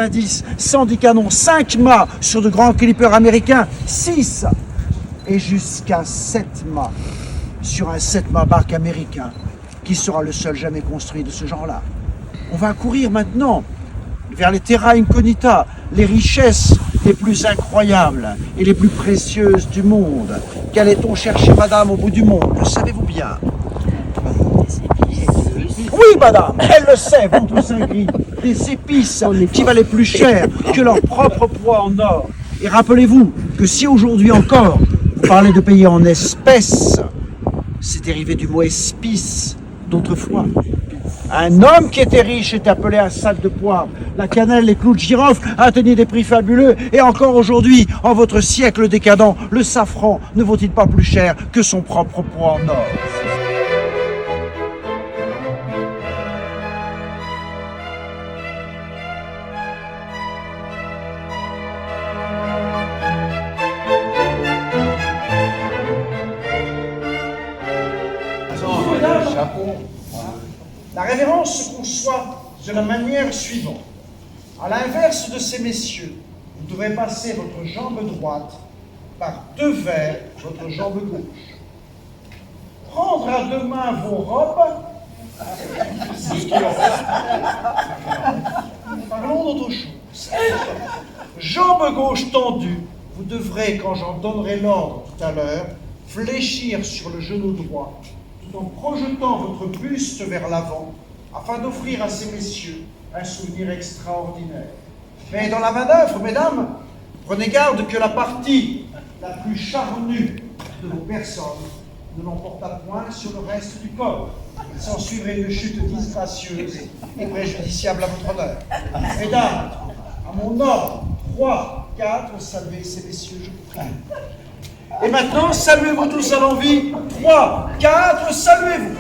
90, 110 canons, 5 mâts sur de grands clippers américains, 6 et jusqu'à 7 mâts sur un 7 mâts barque américain qui sera le seul jamais construit de ce genre-là. On va courir maintenant vers les terra incognita, les richesses les plus incroyables et les plus précieuses du monde. Qu'allait-on chercher, madame, au bout du monde? Le savez-vous bien? Oui, madame, elle le sait, ventre Saint-Gris. Des épices qui valaient plus cher que leur propre poids en or. Et rappelez-vous que si aujourd'hui encore vous parlez de payer en espèces, c'est dérivé du mot espice d'autrefois. Un homme qui était riche était appelé un sac de poivre. La cannelle, les clous de girofle atteignaient des prix fabuleux. Et encore aujourd'hui, en votre siècle décadent, le safran ne vaut-il pas plus cher que son propre poids en or? La révérence se conçoit de la manière suivante. À l'inverse de ces messieurs, vous devrez passer votre jambe droite par devers votre jambe gauche. Prendre à deux mains vos robes Parlons d'autre chose. Jambe gauche tendue, vous devrez, quand j'en donnerai l'ordre tout à l'heure, fléchir sur le genou droit, tout en projetant votre buste vers l'avant, afin d'offrir à ces messieurs un souvenir extraordinaire. Mais dans la manœuvre, mesdames, prenez garde que la partie la plus charnue de vos personnes ne l'emporte à point sur le reste du corps. Il s'en suivrait une chute disgracieuse et préjudiciable à votre honneur. Mesdames, à mon ordre, 3, 4, saluez ces messieurs, je vous prie. Et maintenant, saluez-vous tous à l'envie. 3, 4, saluez-vous.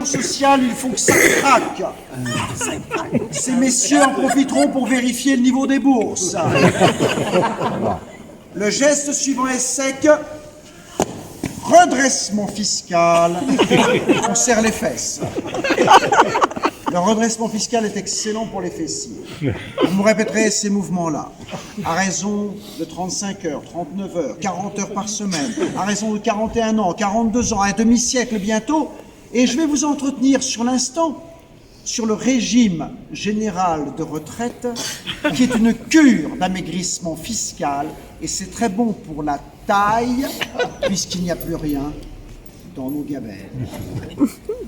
Social, il faut que ça craque. Ces messieurs en profiteront pour vérifier le niveau des bourses. Le geste suivant est sec. Redressement fiscal. On serre les fesses. Le redressement fiscal est excellent pour les fessiers. Vous me répéterez ces mouvements-là. À raison de 35 heures, 39 heures, 40 heures par semaine, à raison de 41 ans, 42 ans, un demi-siècle bientôt. Et je vais vous entretenir sur l'instant sur le régime général de retraite, qui est une cure d'amaigrissement fiscal, et c'est très bon pour la taille, puisqu'il n'y a plus rien dans nos gamelles.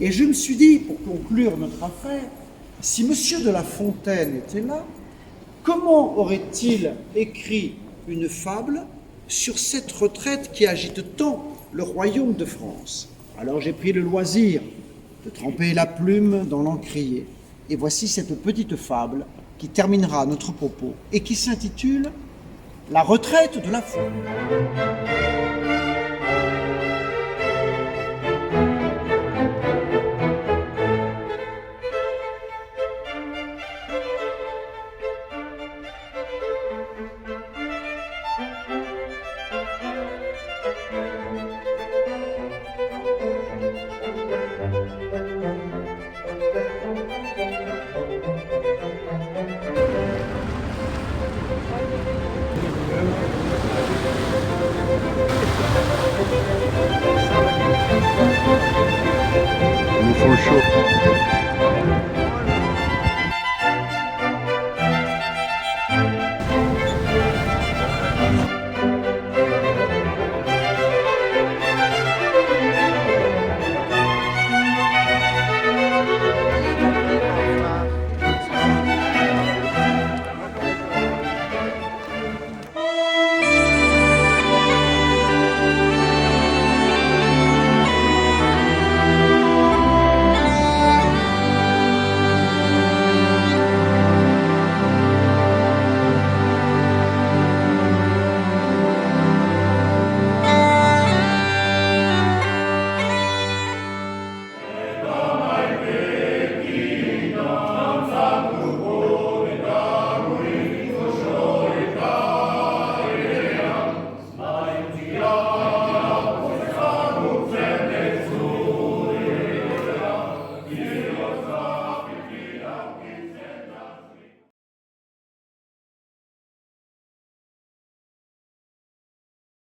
Et je me suis dit, pour conclure notre affaire, si Monsieur de La Fontaine était là, comment aurait-il écrit une fable sur cette retraite qui agite tant le royaume de France? Alors j'ai pris le loisir de tremper la plume dans l'encrier. Et voici cette petite fable qui terminera notre propos et qui s'intitule « La retraite de la foule ». Il nous faut le chaud.